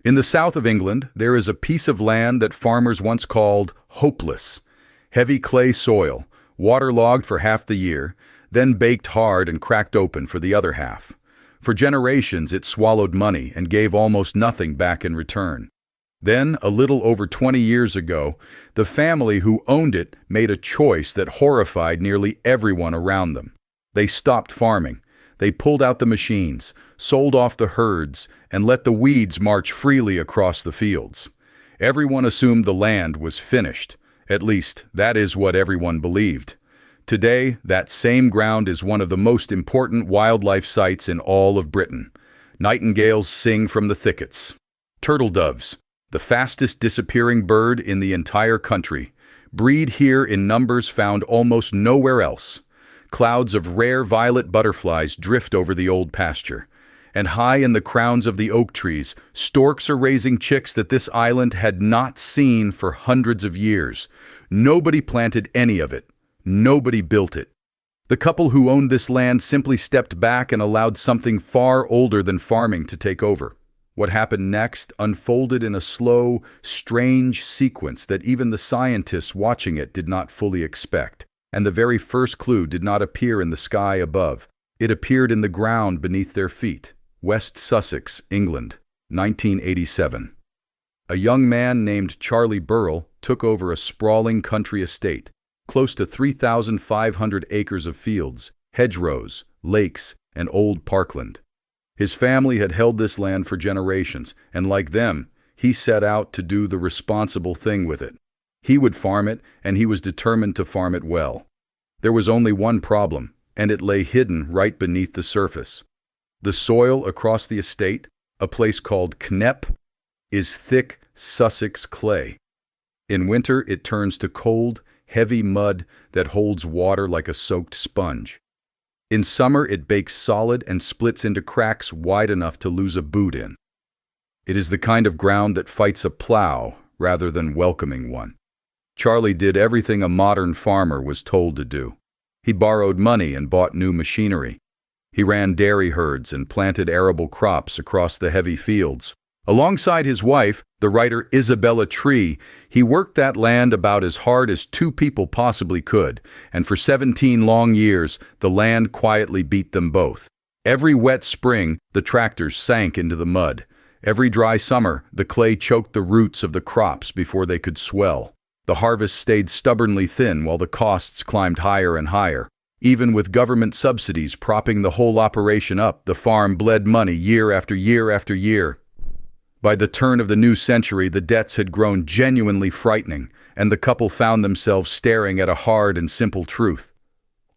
In the south of England, there is a piece of land that farmers once called hopeless. Heavy clay soil, waterlogged for half the year, then baked hard and cracked open for the other half. For generations, it swallowed money and gave almost nothing back in return. Then, a little over 20 years ago, the family who owned it made a choice that horrified nearly everyone around them. They stopped farming. They pulled out the machines, sold off the herds, and let the weeds march freely across the fields. Everyone assumed the land was finished. At least, that is what everyone believed. Today, that same ground is one of the most important wildlife sites in all of Britain. Nightingales sing from the thickets. Turtle doves, the fastest disappearing bird in the entire country, breed here in numbers found almost nowhere else. Clouds of rare violet butterflies drift over the old pasture. And high in the crowns of the oak trees, storks are raising chicks that this island had not seen for hundreds of years. Nobody planted any of it. Nobody built it. The couple who owned this land simply stepped back and allowed something far older than farming to take over. What happened next unfolded in a slow, strange sequence that even the scientists watching it did not fully expect. And the very first clue did not appear in the sky above. It appeared in the ground beneath their feet. West Sussex, England, 1987. A young man named Charlie Burrell took over a sprawling country estate, close to 3,500 acres of fields, hedgerows, lakes, and old parkland. His family had held this land for generations, and like them, he set out to do the responsible thing with it. He would farm it, and he was determined to farm it well. There was only one problem, and it lay hidden right beneath the surface. The soil across the estate, a place called Knepp, is thick Sussex clay. In winter, it turns to cold, heavy mud that holds water like a soaked sponge. In summer, it bakes solid and splits into cracks wide enough to lose a boot in. It is the kind of ground that fights a plow rather than welcoming one. Charlie did everything a modern farmer was told to do. He borrowed money and bought new machinery. He ran dairy herds and planted arable crops across the heavy fields. Alongside his wife, the writer Isabella Tree, he worked that land about as hard as two people possibly could, and for 17 long years, the land quietly beat them both. Every wet spring, the tractors sank into the mud. Every dry summer, the clay choked the roots of the crops before they could swell. The harvest stayed stubbornly thin while the costs climbed higher and higher. Even with government subsidies propping the whole operation up, the farm bled money year after year after year. By the turn of the new century, the debts had grown genuinely frightening, and the couple found themselves staring at a hard and simple truth.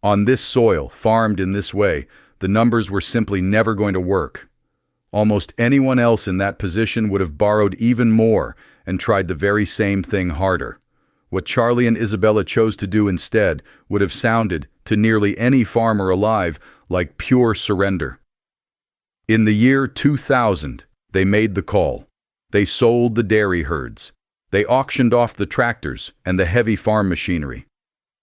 On this soil, farmed in this way, the numbers were simply never going to work. Almost anyone else in that position would have borrowed even more and tried the very same thing harder. What Charlie and Isabella chose to do instead would have sounded, to nearly any farmer alive, like pure surrender. In the year 2000, they made the call. They sold the dairy herds. They auctioned off the tractors and the heavy farm machinery.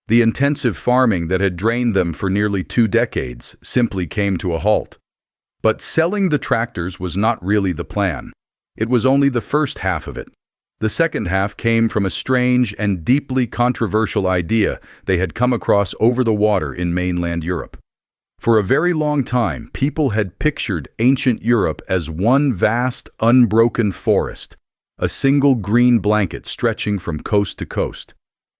The intensive farming that had drained them for nearly 2 decades simply came to a halt. But selling the tractors was not really the plan. It was only the first half of it. The second half came from a strange and deeply controversial idea they had come across over the water in mainland Europe. For a very long time, people had pictured ancient Europe as one vast, unbroken forest, a single green blanket stretching from coast to coast.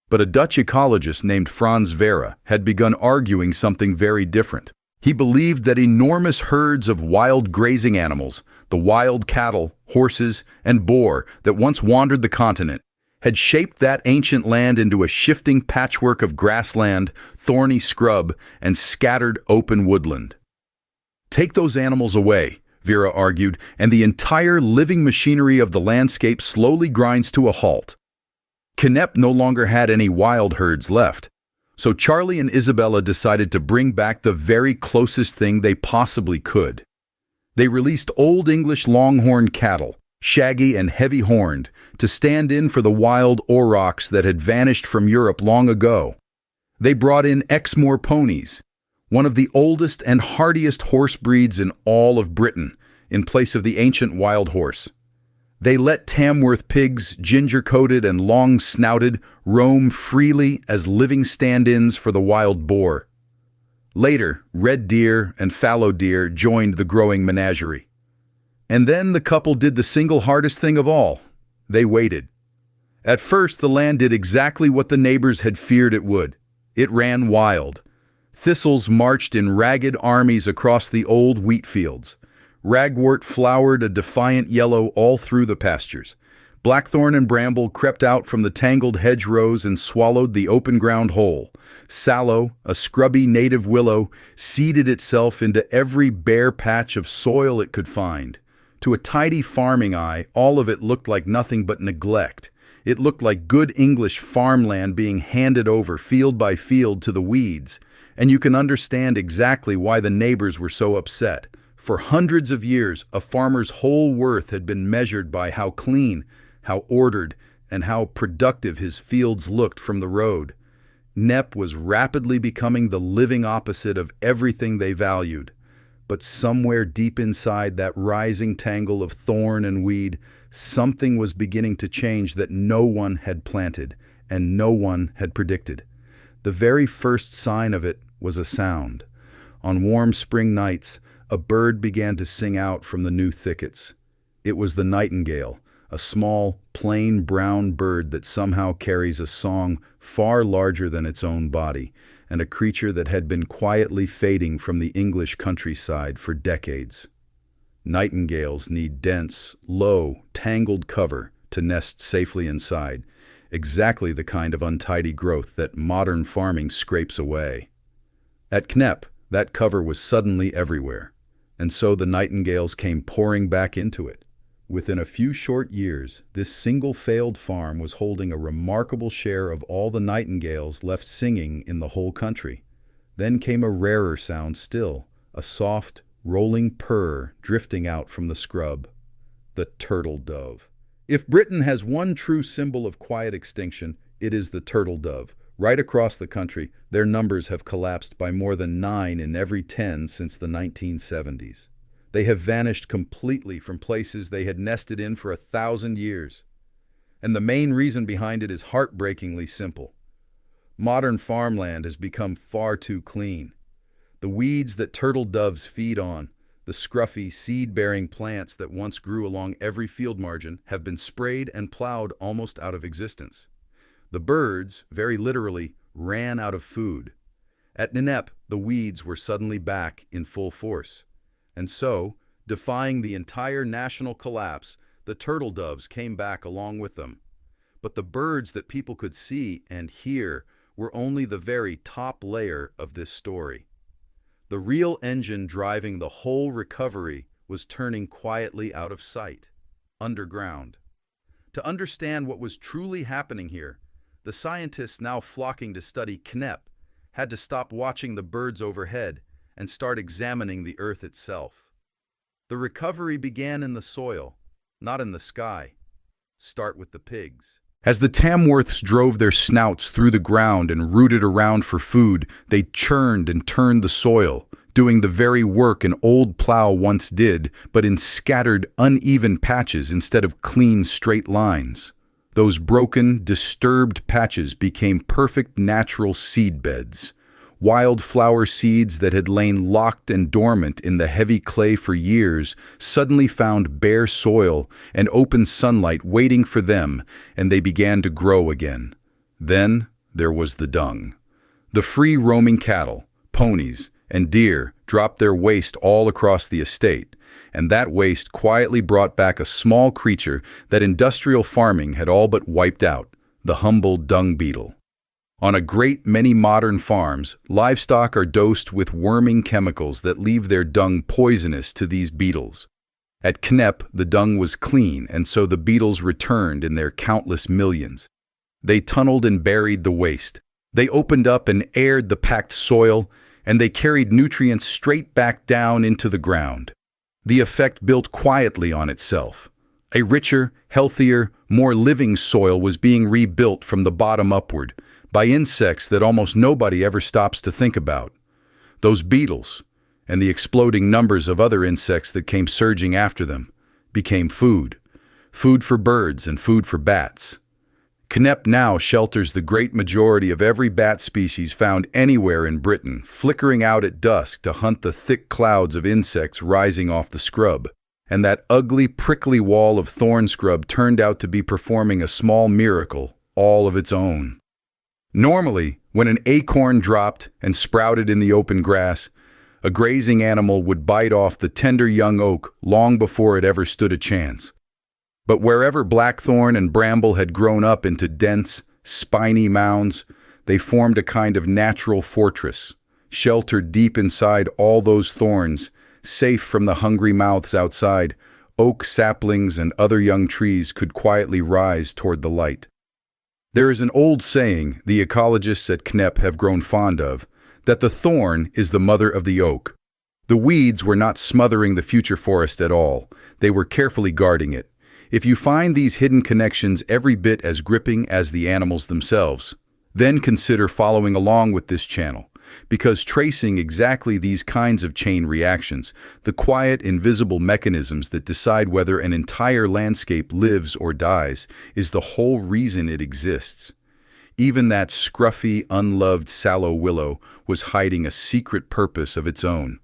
But a Dutch ecologist named Frans Vera had begun arguing something very different. He believed that enormous herds of wild grazing animals, the wild cattle, horses, and boar that once wandered the continent, had shaped that ancient land into a shifting patchwork of grassland, thorny scrub, and scattered open woodland. Take those animals away, Vera argued, and the entire living machinery of the landscape slowly grinds to a halt. Knepp no longer had any wild herds left, so Charlie and Isabella decided to bring back the very closest thing they possibly could. They released Old English longhorn cattle, shaggy and heavy-horned, to stand in for the wild aurochs that had vanished from Europe long ago. They brought in Exmoor ponies, one of the oldest and hardiest horse breeds in all of Britain, in place of the ancient wild horse. They let Tamworth pigs, ginger-coated and long-snouted, roam freely as living stand-ins for the wild boar. Later, red deer and fallow deer joined the growing menagerie. And then the couple did the single hardest thing of all. They waited. At first, the land did exactly what the neighbors had feared it would. It ran wild. Thistles marched in ragged armies across the old wheat fields. Ragwort flowered a defiant yellow all through the pastures. Blackthorn and bramble crept out from the tangled hedgerows and swallowed the open ground whole. Sallow, a scrubby native willow, seeded itself into every bare patch of soil it could find. To a tidy farming eye, all of it looked like nothing but neglect. It looked like good English farmland being handed over field by field to the weeds. And you can understand exactly why the neighbors were so upset. For hundreds of years, a farmer's whole worth had been measured by how clean, how ordered, and how productive his fields looked from the road. Knepp was rapidly becoming the living opposite of everything they valued. But somewhere deep inside that rising tangle of thorn and weed, something was beginning to change that no one had planted and no one had predicted. The very first sign of it was a sound. On warm spring nights, a bird began to sing out from the new thickets. It was the nightingale, a small, plain brown bird that somehow carries a song far larger than its own body, and a creature that had been quietly fading from the English countryside for decades. Nightingales need dense, low, tangled cover to nest safely inside, exactly the kind of untidy growth that modern farming scrapes away. At Knepp, that cover was suddenly everywhere, and so the nightingales came pouring back into it. Within a few short years, this single failed farm was holding a remarkable share of all the nightingales left singing in the whole country. Then came a rarer sound still, a soft, rolling purr drifting out from the scrub. The turtle dove. If Britain has one true symbol of quiet extinction, it is the turtle dove. Right across the country, their numbers have collapsed by more than 9 in every 10 since the 1970s. They have vanished completely from places they had nested in for 1,000 years. And the main reason behind it is heartbreakingly simple. Modern farmland has become far too clean. The weeds that turtle doves feed on, the scruffy, seed-bearing plants that once grew along every field margin, have been sprayed and plowed almost out of existence. The birds, very literally, ran out of food. At Knepp, the weeds were suddenly back in full force. And so, defying the entire national collapse, the turtle doves came back along with them. But the birds that people could see and hear were only the very top layer of this story. The real engine driving the whole recovery was turning quietly out of sight, underground. To understand what was truly happening here, the scientists now flocking to study Knepp had to stop watching the birds overhead and start examining the earth itself. The recovery began in the soil, not in the sky. Start with the pigs. As the Tamworths drove their snouts through the ground and rooted around for food, they churned and turned the soil, doing the very work an old plow once did, but in scattered, uneven patches instead of clean, straight lines. Those broken, disturbed patches became perfect natural seed beds. Wildflower seeds that had lain locked and dormant in the heavy clay for years suddenly found bare soil and open sunlight waiting for them, and they began to grow again. Then there was the dung. The free-roaming cattle, ponies, and deer dropped their waste all across the estate, and that waste quietly brought back a small creature that industrial farming had all but wiped out, the humble dung beetle. On a great many modern farms, livestock are dosed with worming chemicals that leave their dung poisonous to these beetles. At Knepp, the dung was clean, and so the beetles returned in their countless millions. They tunneled and buried the waste. They opened up and aired the packed soil, and they carried nutrients straight back down into the ground. The effect built quietly on itself. A richer, healthier, more living soil was being rebuilt from the bottom upward, by insects that almost nobody ever stops to think about. Those beetles, and the exploding numbers of other insects that came surging after them, became food. food for birds and food for bats. Knepp now shelters the great majority of every bat species found anywhere in Britain, flickering out at dusk to hunt the thick clouds of insects rising off the scrub. And that ugly, prickly wall of thorn scrub turned out to be performing a small miracle all of its own. Normally, when an acorn dropped and sprouted in the open grass, a grazing animal would bite off the tender young oak long before it ever stood a chance. But wherever blackthorn and bramble had grown up into dense, spiny mounds, they formed a kind of natural fortress, sheltered deep inside all those thorns, safe from the hungry mouths outside. Oak saplings and other young trees could quietly rise toward the light. There is an old saying the ecologists at Knepp have grown fond of, that the thorn is the mother of the oak. The weeds were not smothering the future forest at all. They were carefully guarding it. If you find these hidden connections every bit as gripping as the animals themselves, then consider following along with this channel, because tracing exactly these kinds of chain reactions, the quiet, invisible mechanisms that decide whether an entire landscape lives or dies, is the whole reason it exists. Even that scruffy, unloved sallow willow was hiding a secret purpose of its own.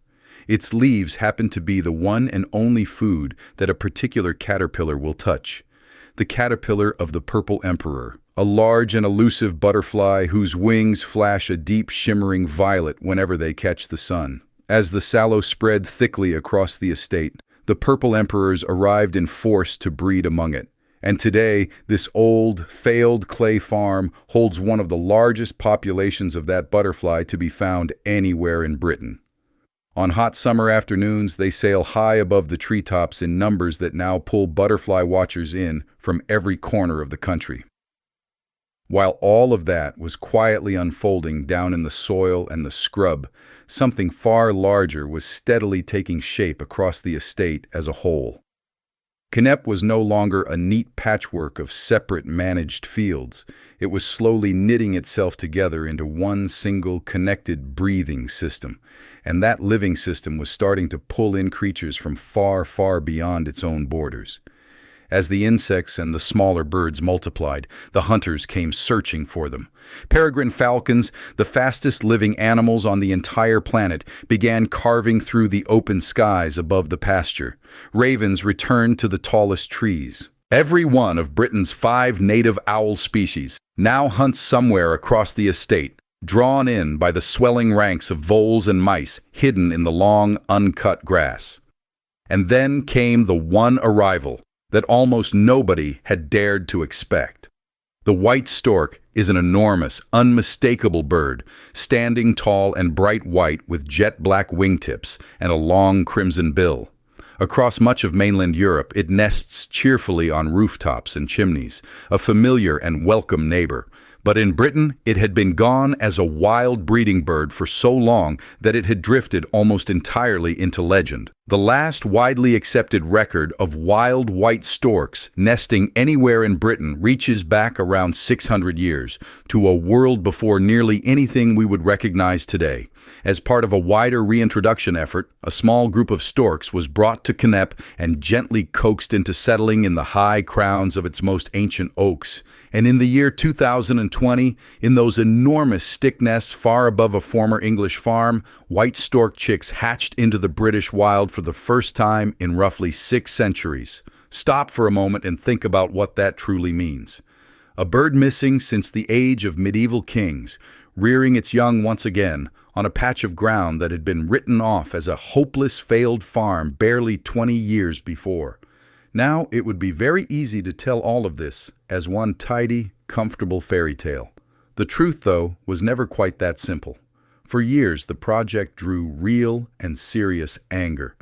Its leaves happen to be the one and only food that a particular caterpillar will touch. The caterpillar of the purple emperor, a large and elusive butterfly whose wings flash a deep shimmering violet whenever they catch the sun. As the sallow spread thickly across the estate, the purple emperors arrived in force to breed among it. And today, this old, failed clay farm holds one of the largest populations of that butterfly to be found anywhere in Britain. On hot summer afternoons, they sail high above the treetops in numbers that now pull butterfly watchers in from every corner of the country. While all of that was quietly unfolding down in the soil and the scrub, something far larger was steadily taking shape across the estate as a whole. Knepp was no longer a neat patchwork of separate managed fields. It was slowly knitting itself together into one single connected breathing system, and that living system was starting to pull in creatures from far, far beyond its own borders. As the insects and the smaller birds multiplied, the hunters came searching for them. Peregrine falcons, the fastest living animals on the entire planet, began carving through the open skies above the pasture. Ravens returned to the tallest trees. Every one of Britain's 5 native owl species now hunts somewhere across the estate, drawn in by the swelling ranks of voles and mice hidden in the long, uncut grass. And then came the one arrival that almost nobody had dared to expect. The white stork is an enormous, unmistakable bird, standing tall and bright white with jet black wingtips and a long crimson bill. Across much of mainland Europe, it nests cheerfully on rooftops and chimneys, a familiar and welcome neighbor. But in Britain, it had been gone as a wild breeding bird for so long that it had drifted almost entirely into legend. The last widely accepted record of wild white storks nesting anywhere in Britain reaches back around 600 years, to a world before nearly anything we would recognize today. As part of a wider reintroduction effort, a small group of storks was brought to Knepp and gently coaxed into settling in the high crowns of its most ancient oaks. And in the year 2020, in those enormous stick nests far above a former English farm, white stork chicks hatched into the British wild for the first time in roughly 6 centuries. Stop for a moment and think about what that truly means. A bird missing since the age of medieval kings, rearing its young once again on a patch of ground that had been written off as a hopeless failed farm barely 20 years before. Now it would be very easy to tell all of this as one tidy, comfortable fairy tale. The truth, though, was never quite that simple. For years, the project drew real and serious anger.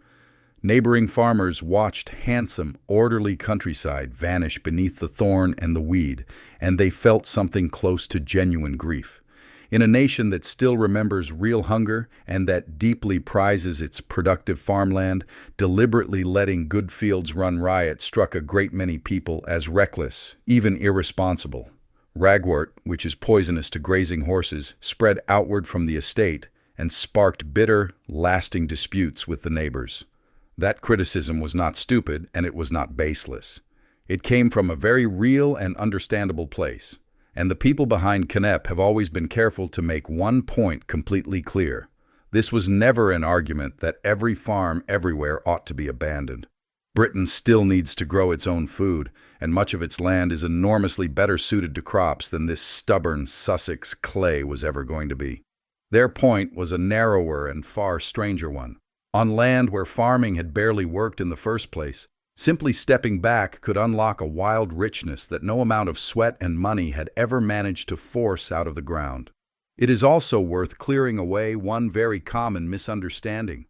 Neighboring farmers watched handsome, orderly countryside vanish beneath the thorn and the weed, and they felt something close to genuine grief. In a nation that still remembers real hunger and that deeply prizes its productive farmland, deliberately letting good fields run riot struck a great many people as reckless, even irresponsible. Ragwort, which is poisonous to grazing horses, spread outward from the estate and sparked bitter, lasting disputes with the neighbors. That criticism was not stupid, and it was not baseless. It came from a very real and understandable place. And the people behind Knepp have always been careful to make one point completely clear. This was never an argument that every farm everywhere ought to be abandoned. Britain still needs to grow its own food, and much of its land is enormously better suited to crops than this stubborn Sussex clay was ever going to be. Their point was a narrower and far stranger one. On land where farming had barely worked in the first place, simply stepping back could unlock a wild richness that no amount of sweat and money had ever managed to force out of the ground. It is also worth clearing away one very common misunderstanding.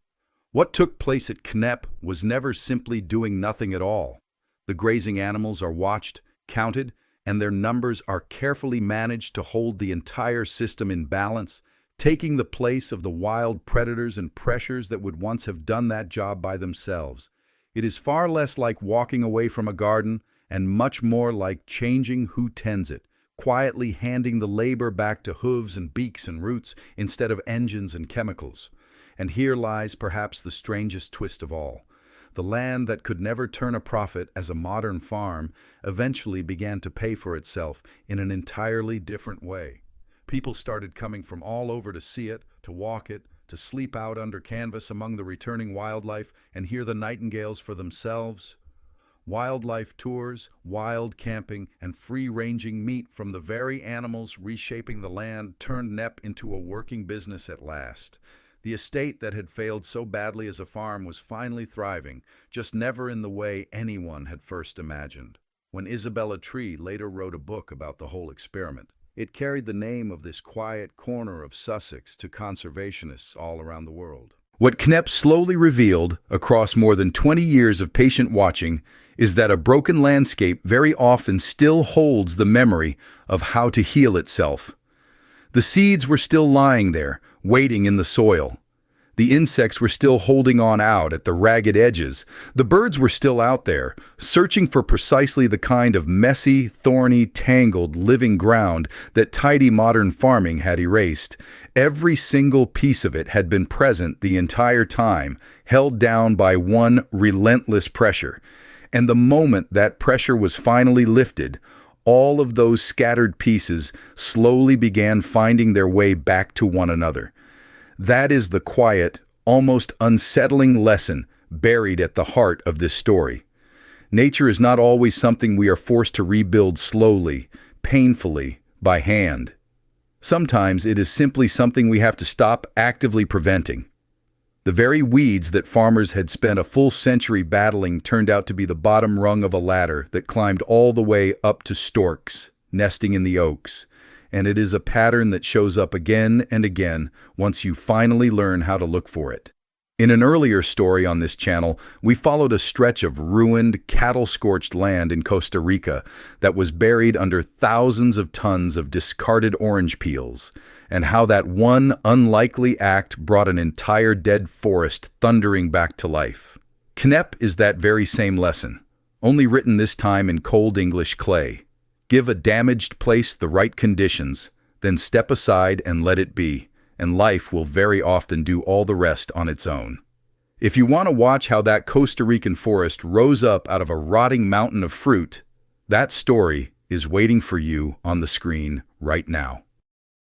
What took place at Knepp was never simply doing nothing at all. The grazing animals are watched, counted, and their numbers are carefully managed to hold the entire system in balance, taking the place of the wild predators and pressures that would once have done that job by themselves. It is far less like walking away from a garden and much more like changing who tends it, quietly handing the labor back to hooves and beaks and roots instead of engines and chemicals. And here lies perhaps the strangest twist of all. The land that could never turn a profit as a modern farm eventually began to pay for itself in an entirely different way. People started coming from all over to see it, to walk it, to sleep out under canvas among the returning wildlife and hear the nightingales for themselves. Wildlife tours, wild camping, and free-ranging meat from the very animals reshaping the land turned Knepp into a working business at last. The estate that had failed so badly as a farm was finally thriving, just never in the way anyone had first imagined. When Isabella Tree later wrote a book about the whole experiment, it carried the name of this quiet corner of Sussex to conservationists all around the world. What Knepp slowly revealed, across more than 20 years of patient watching, is that a broken landscape very often still holds the memory of how to heal itself. The seeds were still lying there, waiting in the soil. The insects were still holding on out at the ragged edges. The birds were still out there, searching for precisely the kind of messy, thorny, tangled, living ground that tidy modern farming had erased. Every single piece of it had been present the entire time, held down by one relentless pressure. And the moment that pressure was finally lifted, all of those scattered pieces slowly began finding their way back to one another. That is the quiet, almost unsettling lesson buried at the heart of this story. Nature is not always something we are forced to rebuild slowly, painfully, by hand. Sometimes it is simply something we have to stop actively preventing. The very weeds that farmers had spent a full century battling turned out to be the bottom rung of a ladder that climbed all the way up to storks, nesting in the oaks. And it is a pattern that shows up again and again once you finally learn how to look for it. In an earlier story on this channel, we followed a stretch of ruined, cattle-scorched land in Costa Rica that was buried under thousands of tons of discarded orange peels, and how that one unlikely act brought an entire dead forest thundering back to life. Knepp is that very same lesson, only written this time in cold English clay. Give a damaged place the right conditions, then step aside and let it be, and life will very often do all the rest on its own. If you want to watch how that Costa Rican forest rose up out of a rotting mountain of fruit, that story is waiting for you on the screen right now.